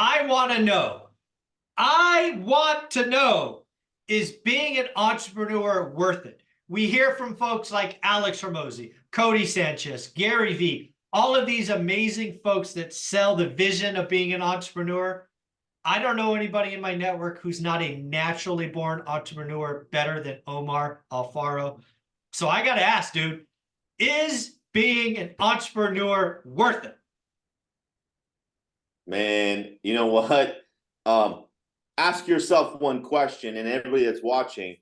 I want to know. I want to know, is being an entrepreneur worth it? We hear from folks like Alex Hormozy, Cody Sanchez, Gary Vee, all of these amazing folks that sell the vision of being an entrepreneur. I don't know anybody in my network who's not a naturally born entrepreneur better than Omar Alfaro. So I got to ask, dude, is being an entrepreneur worth it? Man, you know what? Ask yourself one question, and everybody that's watching,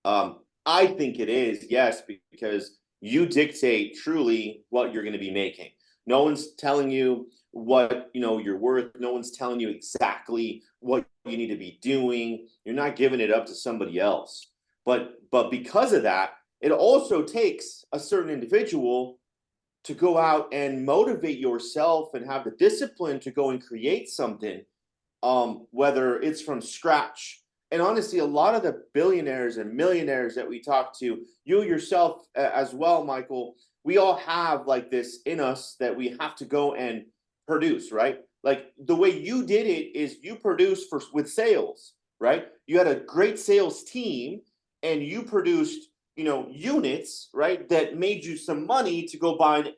I think it is, yes, because you dictate truly what you're going to be making. No one's telling you what you're worth. No one's telling you exactly what you need to be doing. You're not giving it up to somebody else. But because of that, it also takes a certain individual to go out and motivate yourself and have the discipline to go and create something, whether it's from scratch. And honestly, a lot of the billionaires and millionaires that we talk to, you yourself as well, Michael, we all have like this in us that we have to go and produce, right? Like the way you did it is you produced with sales, right? You had a great sales team and you produced units, right, that made you some money to go buy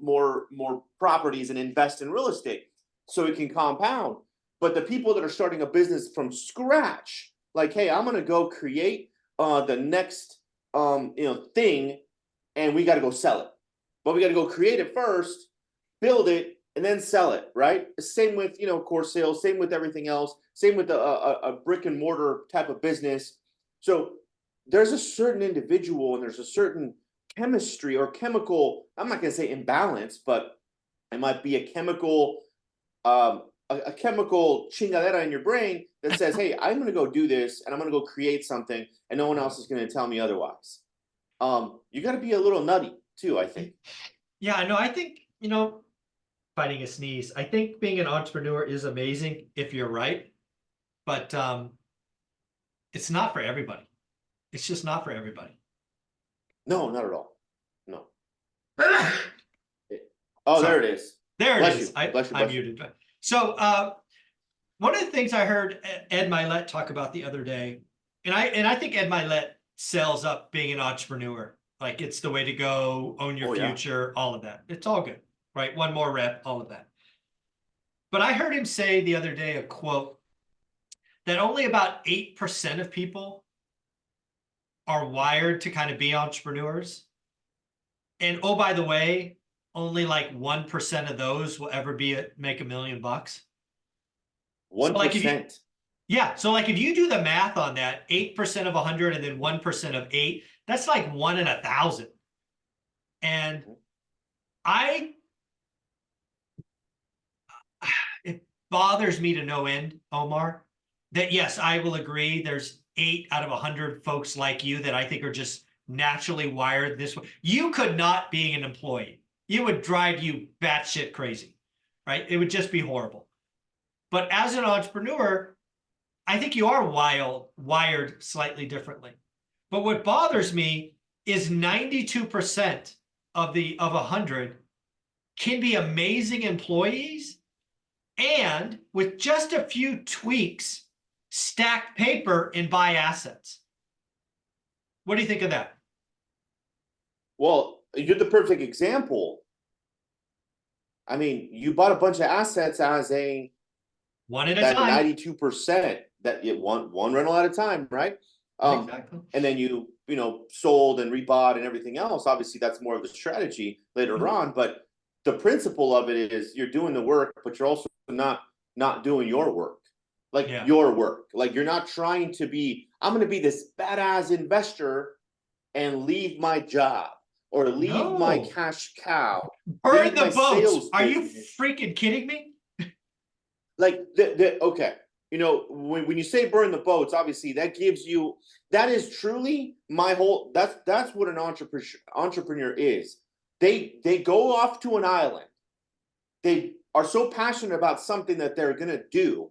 more properties and invest in real estate so it can compound. But the people that are starting a business from scratch, like, hey, I'm going to go create the next thing, and we got to go sell it. But we got to go create it first, build it, and then sell it, right? Same with course sales, same with everything else, same with a brick and mortar type of business. So there's a certain individual and there's a certain chemistry or chemical, I'm not going to say imbalance, but it might be a chemical chingadera in your brain that says, hey, I'm going to go do this and I'm going to go create something and no one else is going to tell me otherwise. You got to be a little nutty too, I think. Yeah, I know. I think, fighting a sneeze, I think being an entrepreneur is amazing if you're right, but it's not for everybody. It's just not for everybody. No, not at all. No. Sorry. There it is. There Bless it is. you. I muted. So one of the things I heard Ed Milet talk about the other day, and I think Ed Milet sells up being an entrepreneur. Like it's the way to go, own your future, all of that. It's all good, right? One more rep, all of that. But I heard him say the other day a quote that only about 8% of people are wired to kind of be entrepreneurs. And oh, by the way, only like 1% of those will ever make $1 million. 1%. So like yeah. So like if you do the math on that, 8% of 100 and then 1% of 8, that's like 1 in 1,000. And it bothers me to no end, Omar, that yes, I will agree. There's 8 out of 100 folks like you that I think are just naturally wired this way. You could not being an employee. It would drive you batshit crazy, right? It would just be horrible. But as an entrepreneur, I think you are wired slightly differently. But what bothers me is 92% of 100 can be amazing employees and with just a few tweaks, stack paper and buy assets. What do you think of that? Well, you're the perfect example. I mean, you bought a bunch of assets as a one at a time. 92% that you one rental at a time, right? Exactly. And then you sold and rebought and everything else. Obviously, that's more of the strategy later on. But the principle of it is you're doing the work, but you're also not doing your work, like your work. Like you're not trying to be, I'm going to be this badass investor and leave my job or leave my cash cow. Burn the boats. Are you freaking kidding me? Like okay. When you say burn the boats, obviously that is truly my whole, that's what an entrepreneur is. They go off to an island. They are so passionate about something that they're going to do.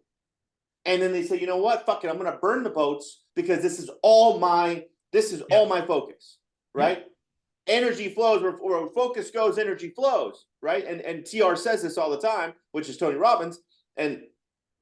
And then they say, you know what, fuck it, I'm going to burn the boats because this is all my focus, right? Energy flows where focus goes, energy flows, right? And TR says this all the time, which is Tony Robbins. And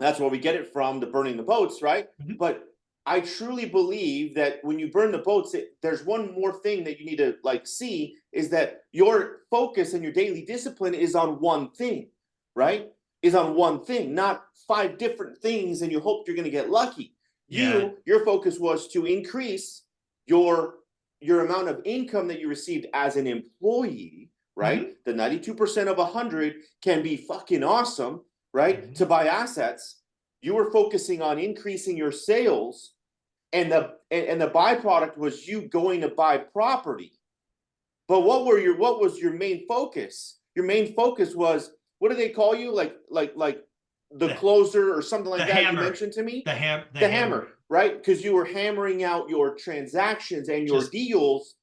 That's where we get it from, the burning the boats, right? Mhm. But I truly believe that when you burn the boats, there's one more thing that you need to like see is that your focus and your daily discipline is on one thing, right? Is on one thing, not 5 different things, and you hope you're going to get lucky. Yeah. Your focus was to increase your amount of income that you received as an employee, right? Mhm. The 92% of 100 can be fucking awesome, right? Mhm. To buy assets. You were focusing on increasing your sales, and the byproduct was you going to buy property. But what was your main focus? Your main focus was, what do they call you? Like the The closer or something the like that you hammer. mentioned to me? The The hammer. hammer, right? Because you were hammering out your transactions and your Just deals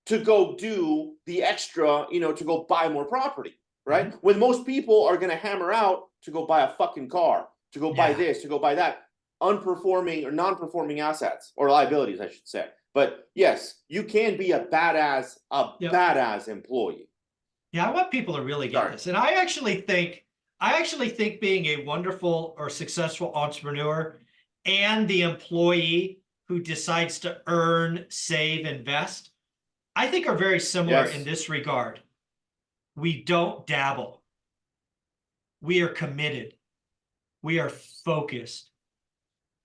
to go do the extra, to go buy more property, right? Mhm. When most people are going to hammer out to go buy a fucking car, to go buy Yeah. this, to go buy that, unperforming or non-performing assets or liabilities, I should say. But yes, you can be a Yep. badass employee. Yeah, I want people to really get Sorry. this. And I actually think being a wonderful or successful entrepreneur and the employee who decides to earn, save, invest, I think are very similar in Yes. this regard. We don't dabble. We are committed. We are focused.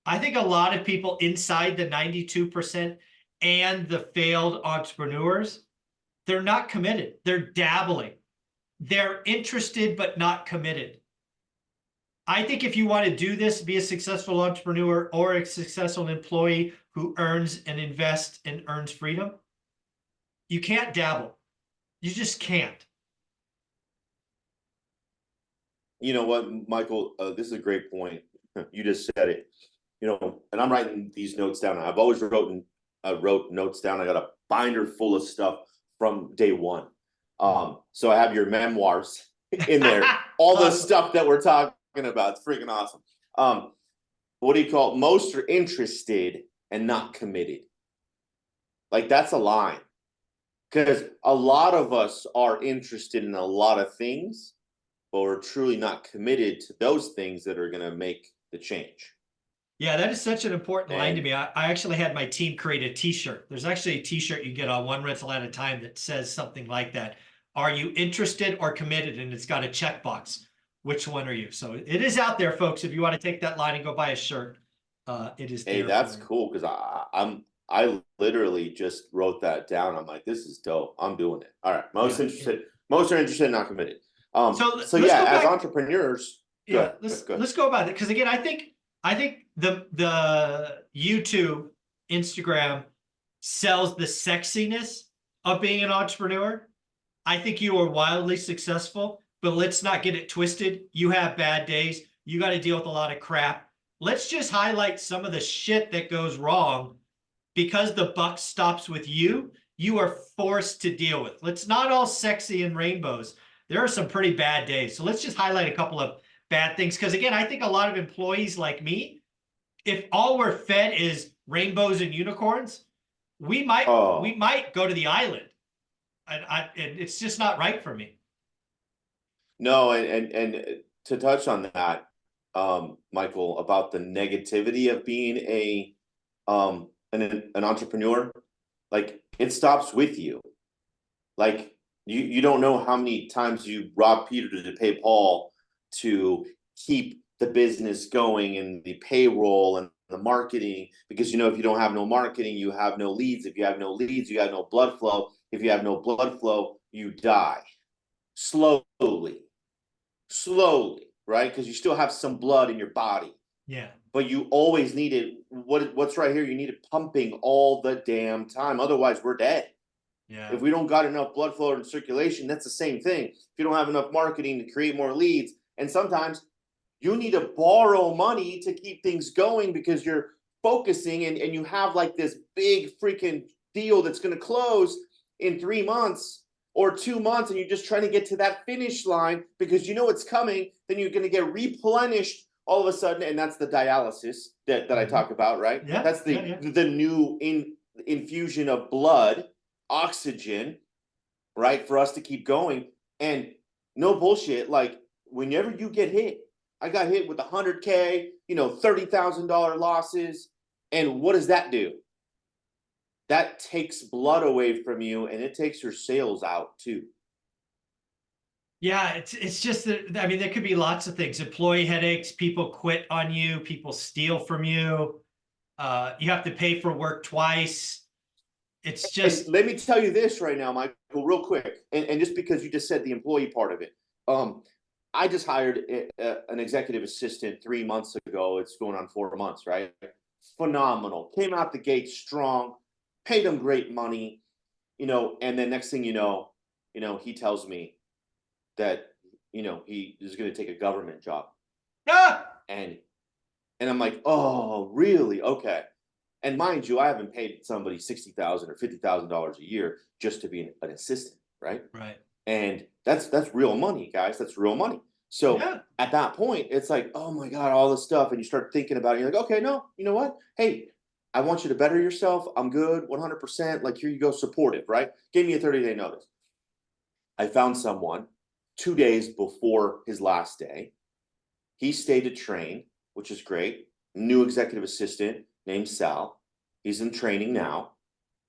I think a lot of people inside the 92% and the failed entrepreneurs, they're not committed. They're dabbling. They're interested but not committed. I think if you want to do this, be a successful entrepreneur or a successful employee who earns and invests and earns freedom, you can't dabble. You just can't. You know what, Michael? This is a great point. You just said it. And I'm writing these notes down. I've always wrote notes down. I got a binder full of stuff from day one. So I have your memoirs in there. All the Awesome. stuff that we're talking about. It's freaking awesome. What do you call it? Most are interested and not committed. Like that's a line. Because a lot of us are interested in a lot of things, but we're truly not committed to those things that are going to make the change. Yeah, that is such an important line to And me. I actually had my team create a t-shirt. There's actually a t-shirt you get on one rental at a time that says something like that. Are you interested or committed? And it's got a checkbox. Which one are you? So it is out there, folks. If you want to take that line and go buy a shirt, it is hey, there that's for you. cool because I literally just wrote that down. I'm like, this is dope. I'm doing it. All right. Yeah. Most are interested, not committed. So So let's yeah, go as back. entrepreneurs, Yeah, good, good. let's go about it because again, I think the YouTube, Instagram sells the sexiness of being an entrepreneur. I think you are wildly successful, but let's not get it twisted. You have bad days. You got to deal with a lot of crap. Let's just highlight some of the shit that goes wrong because the buck stops with you. You are forced to deal with. Let's not all sexy and rainbows. There are some pretty bad days. So let's just highlight a couple of bad things. Because again, I think a lot of employees like me, if all we're fed is rainbows and unicorns, we might we Oh, might go to the island. It's just not right for me. no, and to touch on that, Michael, about the negativity of being an entrepreneur, like it stops with you. Like you don't know how many times you rob Peter to pay Paul to keep the business going and the payroll and the marketing, because if you don't have no marketing, you have no leads. If you have no leads, you have no blood flow. If you have no blood flow, you die slowly, right? Because you still have some blood in your body, Yeah. but you always need it. What's right here? You need it pumping all the damn time. Otherwise, we're dead. Yeah. If we don't got enough blood flow and circulation, that's the same thing. If you don't have enough marketing to create more leads, and sometimes you need to borrow money to keep things going because you're focusing and you have like this big freaking deal that's going to close in 3 months or 2 months, and you're just trying to get to that finish line because you know it's coming, then you're going to get replenished all of a sudden, and that's the dialysis that I talk about, right? Yeah. That's Yeah. Yeah. the new infusion of blood, oxygen, right, for us to keep going. And no bullshit, like whenever you get hit, I got hit with 100K, $30,000 losses. And what does that do? That takes blood away from you, and it takes your sales out too. Yeah, it's just that, I mean, there could be lots of things. Employee headaches, people quit on you, people steal from you. You have to pay for work twice. It's And just, let me tell you this right now, Michael, real quick. And just because you just said the employee part of it, I just hired an executive assistant 3 months ago. It's going on 4 months, right? Phenomenal. Came out the gate strong, paid him great money, and then next thing he tells me that, he is going to take a government job. ah, And I'm like, oh, really? Okay. And mind you, I haven't paid somebody $60,000 or $50,000 a year just to be an assistant, right? right. And that's real money, guys. That's real money. So Yeah. at that point, it's like, oh my God, all this stuff. And you start thinking about it. You're like, okay, no, you know what? Hey, I want you to better yourself. I'm good, 100%. Like, here you go, supportive, right? Gave me a 30-day notice. I found someone 2 days before his last day. He stayed to train, which is great. New executive assistant named Sal. He's in training now.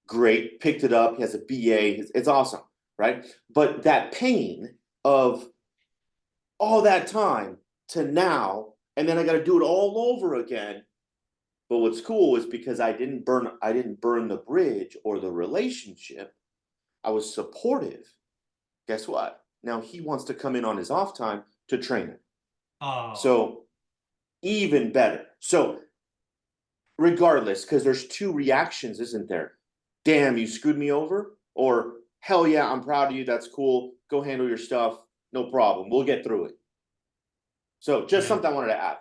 Great. Picked it up. He has a BA. It's awesome, right? But that pain of all that time to now, and then I got to do it all over again. But what's cool is because I didn't burn the bridge or the relationship. I was supportive. Guess what? Now he wants to come in on his off time to train him. Oh, So even better. So regardless, because there's two reactions, isn't there? Damn, you screwed me over, or hell yeah, I'm proud of you. That's cool. Go handle your stuff. No problem. We'll get through it. So just yeah. something I wanted to add.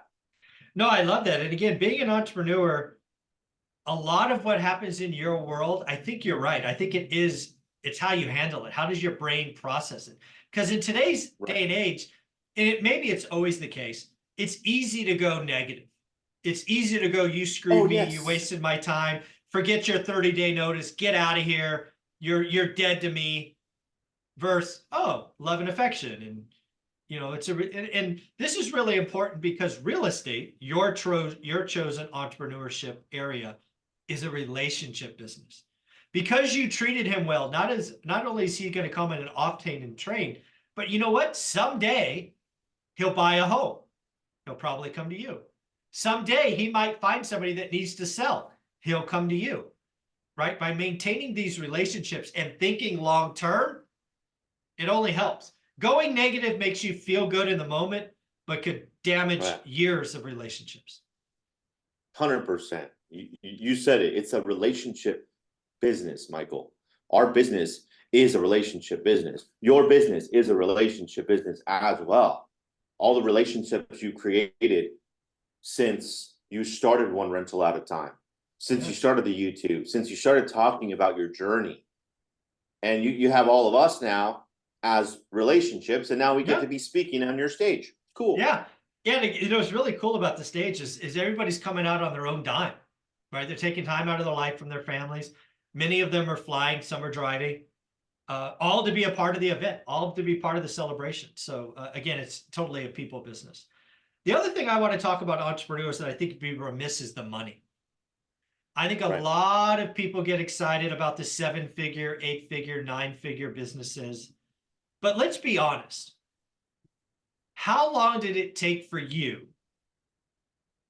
No, I love that. And again, being an entrepreneur, a lot of what happens in your world, I think you're right. I think it's how you handle it. How does your brain process it? Because in today's Right. day and age, and maybe it's always the case, it's easy to go negative. It's easy to go, you screwed Oh, me, you yes. wasted my time, forget your 30-day notice, get out of here, you're dead to me, versus, oh, love and affection. And and this is really important because real estate, your chosen entrepreneurship area, is a relationship business. Because you treated him well, not only is he going to come in and octane and train, but you know what? Someday he'll buy a home. He'll probably come to you. Someday he might find somebody that needs to sell. He'll come to you, right? By maintaining these relationships and thinking long term, it only helps. Going negative makes you feel good in the moment, but could damage Right. years of relationships. 100%. You said it. It's a relationship business, Michael. Our business is a relationship business. Your business is a relationship business as well. All the relationships you created since you started one rental at a time, since you started the YouTube, since you started talking about your journey. And you have all of us now as relationships, and now we get to be speaking on your stage. Cool. Yeah. Yeah. And what's really cool about the stage is everybody's coming out on their own dime, right? They're taking time out of their life from their families. Many of them are flying, some are driving, all to be a part of the event, all to be part of the celebration. So again, it's totally a people business. The other thing I want to talk about entrepreneurs that I think would be remiss is the money. I think a Right. lot of people get excited about the 7-figure, 8-figure, 9-figure businesses. But let's be honest. How long did it take for you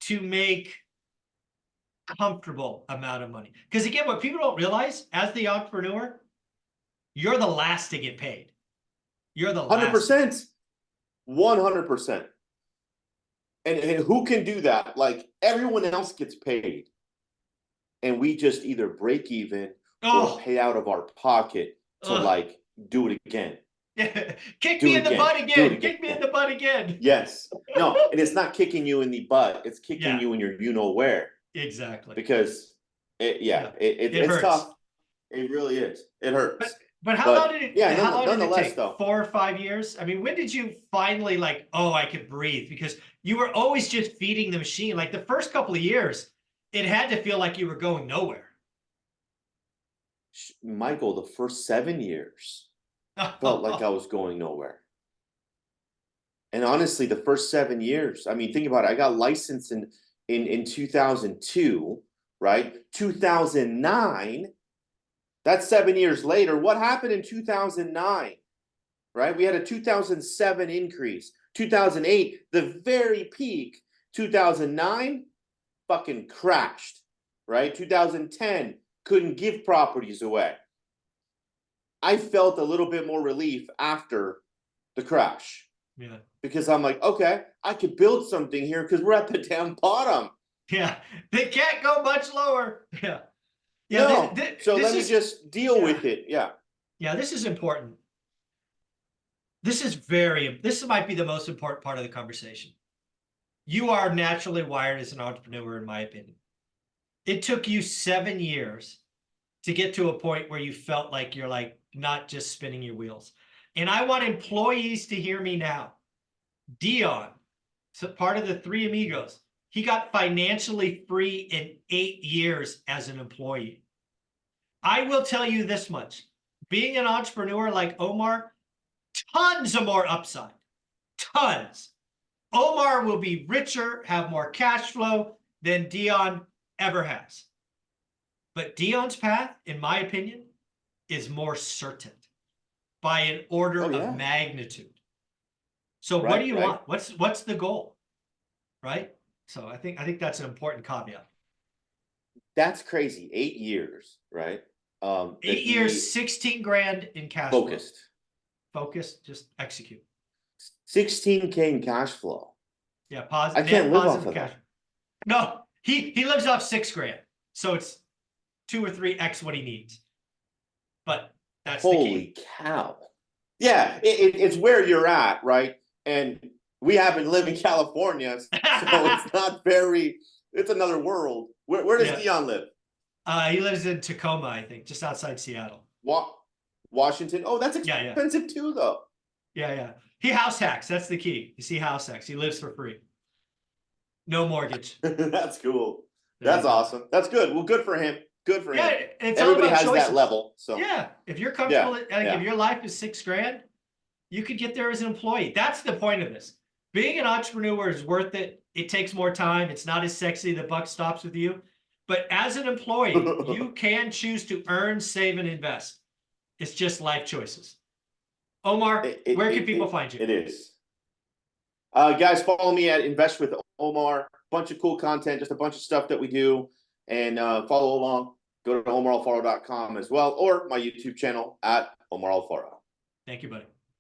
to make a comfortable amount of money? Because again, what people don't realize as the entrepreneur, you're the last to get paid. You're the last. 100%. 100%. And who can do that? Like, everyone else gets paid, and we just either break even or pay out of our pocket to like do it again. Kick me in the butt again. Kick me in the butt again. Yes. No, and it's not kicking you in the butt. It's kicking you in your where. Exactly. Because it's hurts. tough. It really is. It hurts. But how long did it? How long did it take? Though, 4 or 5 years. I mean, when did you finally like? Oh, I could breathe, because you were always just feeding the machine. Like the first couple of years, it had to feel like you were going nowhere. Michael, the first 7 years felt like I was going nowhere. And honestly, the first 7 years, I mean, think about it. I got licensed in 2002, right? 2009, that's 7 years later. What happened in 2009, right? We had a 2007 increase, 2008, the very peak, 2009, fucking crashed, right? 2010, couldn't give properties away. I felt a little bit more relief after the crash. Yeah. Because I'm like, okay, I could build something here because we're at the damn bottom. Yeah. They can't go much lower. Yeah. Yeah. No. So This let me is, just deal yeah. with it. Yeah. Yeah. This is important. This might be the most important part of the conversation. You are naturally wired as an entrepreneur, in my opinion. It took you 7 years to get to a point where you felt like you're like not just spinning your wheels. And I want employees to hear me now. Dion, so part of the Three Amigos, he got financially free in 8 years as an employee. I will tell you this much. Being an entrepreneur like Omar, tons of more upside. Tons. Omar will be richer, have more cash flow than Dion ever has. But Dion's path, in my opinion, is more certain by an order of magnitude. So what do you want? What's the goal? Right? So I think that's an important caveat. That's crazy. 8 years, right? 8 years, 16 grand in cash focused. Flow. Focused, just execute. 16K in cash flow. Yeah, I can't live off of that. No, he lives off 6 grand. So it's 2 or 3x what he needs. But that's holy the key. Cow. Yeah, it's where you're at, right? And we happen to live in California, so it's not very, it's another world. Where does Dion live? He lives in Tacoma, I think, just outside Seattle. Washington? Oh, that's expensive too, though. Yeah. He house hacks. That's the key. You see house hacks. He lives for free. No mortgage. That's cool. That's awesome. That's good. Well, good for him. Good for him. It's everybody all about has choices. That level. So yeah, if you're comfortable, if your life is 6 grand, you could get there as an employee. That's the point of this. Being an entrepreneur is worth it. It takes more time. It's not as sexy. The buck stops with you. But as an employee, you can choose to earn, save, and invest. It's just life choices. Omar, where can people find you? It is. Guys, follow me at Invest with Omar. Bunch of cool content, just a bunch of stuff that we do. And follow along. Go to omaralfaro.com as well, or my YouTube channel at Omar Alfaro. Thank you, buddy.